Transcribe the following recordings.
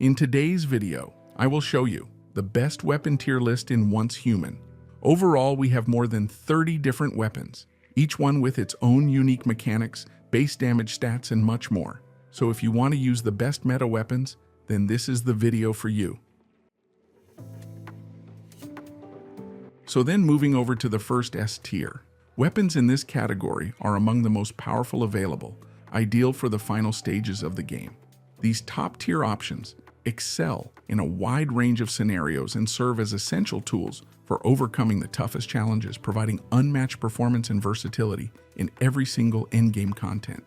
In today's video, I will show you the best weapon tier list in Once Human. Overall, we have more than 30 different weapons, each one with its own unique mechanics, base damage stats, and much more. So if you want to use the best meta weapons, then this is the video for you. So then moving over to the first S tier. Weapons in this category are among the most powerful available, ideal for the final stages of the game. These top-tier options excel in a wide range of scenarios and serve as essential tools for overcoming the toughest challenges, providing unmatched performance and versatility in every single endgame content.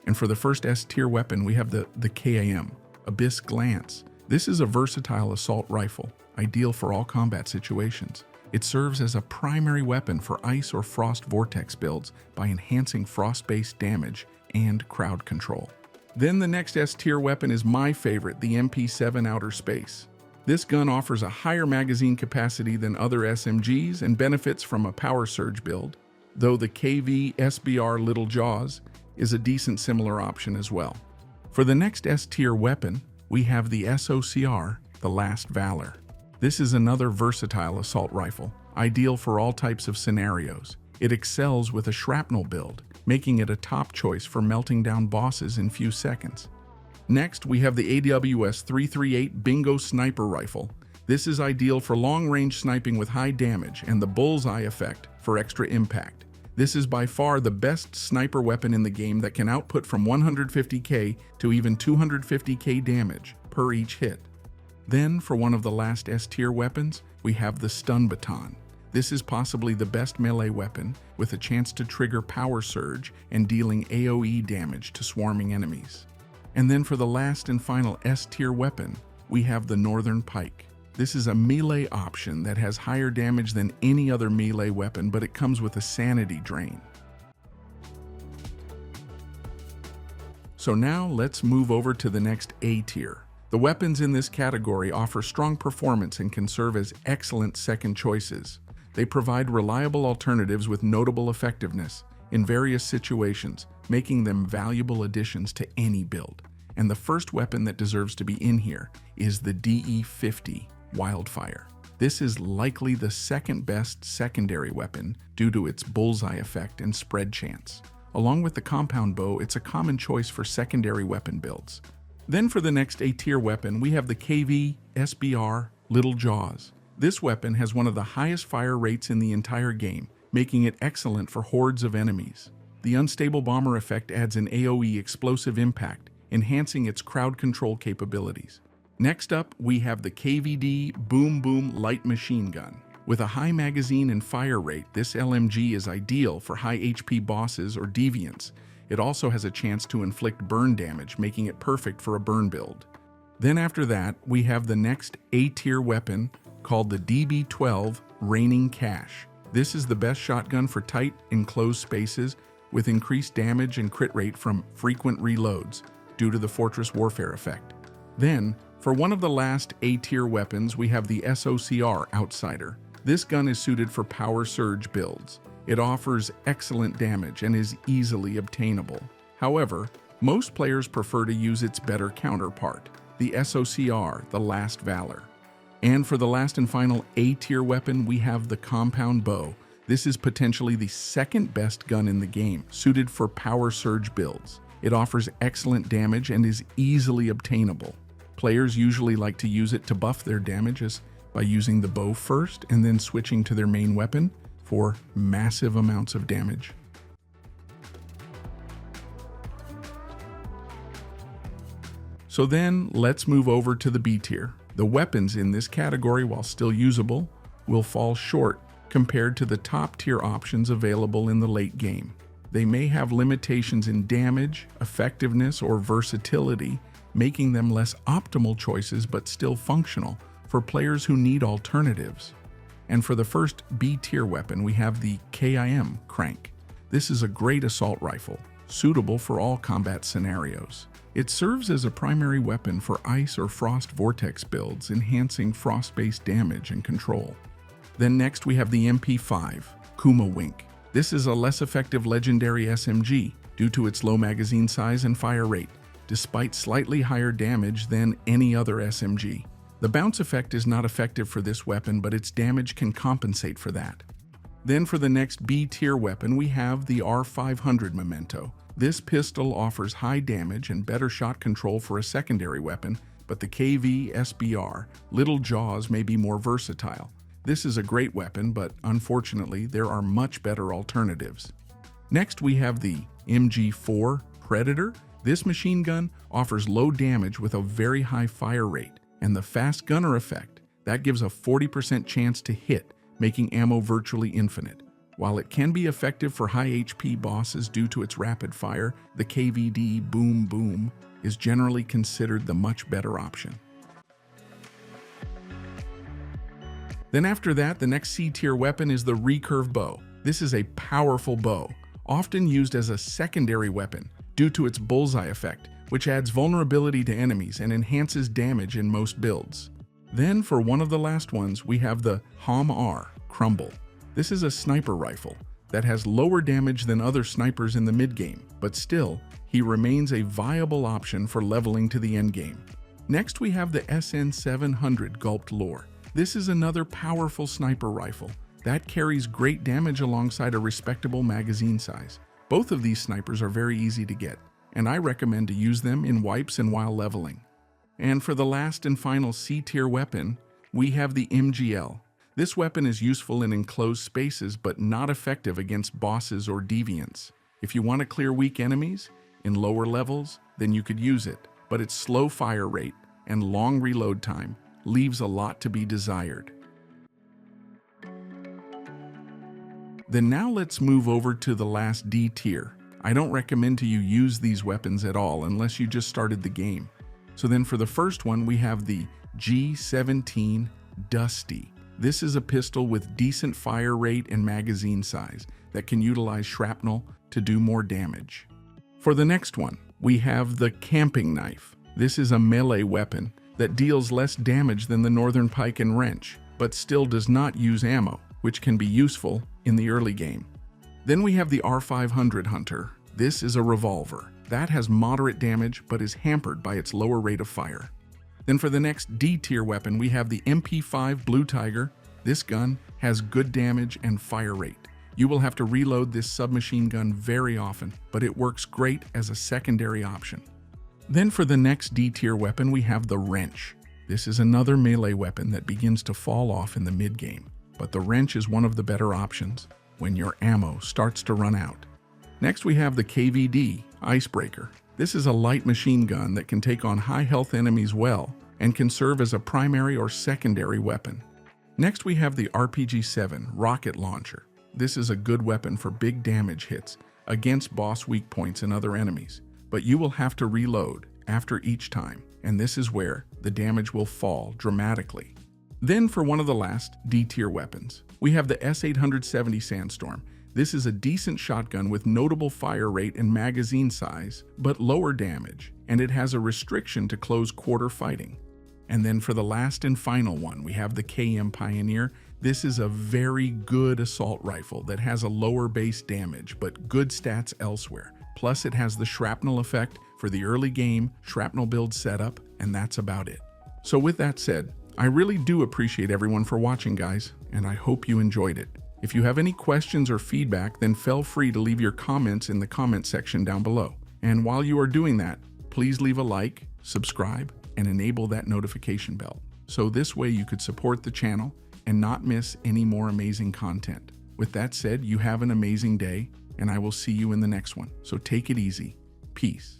And for the first S-tier weapon, we have the KAM Abyss Glance. This is a versatile assault rifle, ideal for all combat situations. It serves as a primary weapon for ice or frost vortex builds by enhancing frost-based damage and crowd control. Then the next S-tier weapon is my favorite, the MP7 Outer Space. This gun offers a higher magazine capacity than other SMGs and benefits from a power surge build, though the KV SBR Little Jaws is a decent similar option as well. For the next S-tier weapon, we have the SOCR, the Last Valor. This is another versatile assault rifle, ideal for all types of scenarios. It excels with a shrapnel build, making it a top choice for melting down bosses in few seconds. Next, we have the AWS 338 Bingo sniper rifle. This is ideal for long-range sniping with high damage and the bullseye effect for extra impact. This is by far the best sniper weapon in the game that can output from 150k to even 250k damage per each hit. Then, for one of the last S-tier weapons, we have the Stun Baton. This is possibly the best melee weapon, with a chance to trigger power surge and dealing AoE damage to swarming enemies. And then for the last and final S-tier weapon, we have the Northern Pike. This is a melee option that has higher damage than any other melee weapon, but it comes with a sanity drain. So now let's move over to the next A tier. The weapons in this category offer strong performance and can serve as excellent second choices. They provide reliable alternatives with notable effectiveness in various situations, making them valuable additions to any build. And the first weapon that deserves to be in here is the DE50 Wildfire. This is likely the second best secondary weapon due to its bullseye effect and spread chance. Along with the compound bow, it's a common choice for secondary weapon builds. Then for the next A-tier weapon, we have the KV SBR Little Jaws. This weapon has one of the highest fire rates in the entire game, making it excellent for hordes of enemies. The unstable bomber effect adds an AoE explosive impact, enhancing its crowd control capabilities. Next up, we have the KVD Boom Boom light machine gun. With a high magazine and fire rate, this LMG is ideal for high HP bosses or deviants. It also has a chance to inflict burn damage, making it perfect for a burn build. Then after that, we have the next A-tier weapon called the DB12 Raining Cash. This is the best shotgun for tight, enclosed spaces with increased damage and crit rate from frequent reloads due to the Fortress Warfare effect. Then, for one of the last A-tier weapons, we have the SOCR Outsider. This gun is suited for power surge builds. It offers excellent damage and is easily obtainable. However, most players prefer to use its better counterpart, the SOCR, the Last Valor. And for the last and final A-tier weapon, we have the compound bow. This is potentially the second best gun in the game, suited for power surge builds. It offers excellent damage and is easily obtainable. Players usually like to use it to buff their damages by using the bow first and then switching to their main weapon for massive amounts of damage. So then let's move over to the B tier. The weapons in this category, while still usable, will fall short compared to the top tier options available in the late game. They may have limitations in damage, effectiveness, or versatility, making them less optimal choices but still functional for players who need alternatives. And for the first B tier weapon, we have the KAM Crank. This is a great assault rifle, suitable for all combat scenarios. It serves as a primary weapon for ice or frost vortex builds, enhancing frost-based damage and control. Then next we have the MP5 Kumawink. This is a less effective legendary SMG due to its low magazine size and fire rate. despite slightly higher damage than any other SMG. The bounce effect is not effective for this weapon, but its damage can compensate for that. Then for the next B-tier weapon, we have the R500 Memento. This pistol offers high damage and better shot control for a secondary weapon, but the KV SBR Little Jaws may be more versatile. This is a great weapon, but unfortunately, there are much better alternatives. Next, we have the MG4 Predator. This machine gun offers low damage with a very high fire rate, and the fast gunner effect, that gives a 40% chance to hit, making ammo virtually infinite. While it can be effective for high HP bosses due to its rapid fire, the KVD Boom Boom is generally considered the much better option. Then after that, the next C-tier weapon is the Recurve Bow. This is a powerful bow, often used as a secondary weapon due to its bullseye effect, which adds vulnerability to enemies and enhances damage in most builds. Then for one of the last ones, we have the HAMR Crumble. This is a sniper rifle that has lower damage than other snipers in the mid-game, but still, he remains a viable option for leveling to the endgame. Next, we have the SN700 Gulped Lore. This is another powerful sniper rifle that carries great damage alongside a respectable magazine size. Both of these snipers are very easy to get, and I recommend to use them in wipes and while leveling. And for the last and final C-tier weapon, we have the MGL. This weapon is useful in enclosed spaces, but not effective against bosses or deviants. If you want to clear weak enemies in lower levels, then you could use it, but its slow fire rate and long reload time leaves a lot to be desired. Then now let's move over to the last D tier. I don't recommend to you use these weapons at all unless you just started the game. So then for the first one, we have the G17 Dusty. This is a pistol with decent fire rate and magazine size that can utilize shrapnel to do more damage. For the next one, we have the camping knife. This is a melee weapon that deals less damage than the Northern Pike and wrench, but still does not use ammo, which can be useful in the early game. Then we have the R500 Hunter. This is a revolver that has moderate damage but is hampered by its lower rate of fire. Then for the next D-tier weapon, we have the MP5 Blue Tiger. This gun has good damage and fire rate. You will have to reload this submachine gun very often, but it works great as a secondary option. Then for the next D-tier weapon, we have the wrench. This is another melee weapon that begins to fall off in the mid-game, but the wrench is one of the better options when your ammo starts to run out. Next, we have the KVD Icebreaker. This is a light machine gun that can take on high health enemies well and can serve as a primary or secondary weapon. Next, we have the RPG-7 Rocket Launcher. This is a good weapon for big damage hits against boss weak points and other enemies, but you will have to reload after each time, and this is where the damage will fall dramatically. Then for one of the last D-tier weapons, we have the S870 Sandstorm. This is a decent shotgun with notable fire rate and magazine size, but lower damage, and it has a restriction to close quarter fighting. And then for the last and final one, we have the KAM Pioneer. This is a very good assault rifle that has a lower base damage, but good stats elsewhere. Plus it has the shrapnel effect for the early game shrapnel build setup, and that's about it. So with that said, I really do appreciate everyone for watching, guys, and I hope you enjoyed it. If you have any questions or feedback, then feel free to leave your comments in the comment section down below. And while you are doing that, please leave a like, subscribe, and enable that notification bell. So this way you could support the channel and not miss any more amazing content. With that said, you have an amazing day, and I will see you in the next one. So take it easy. Peace.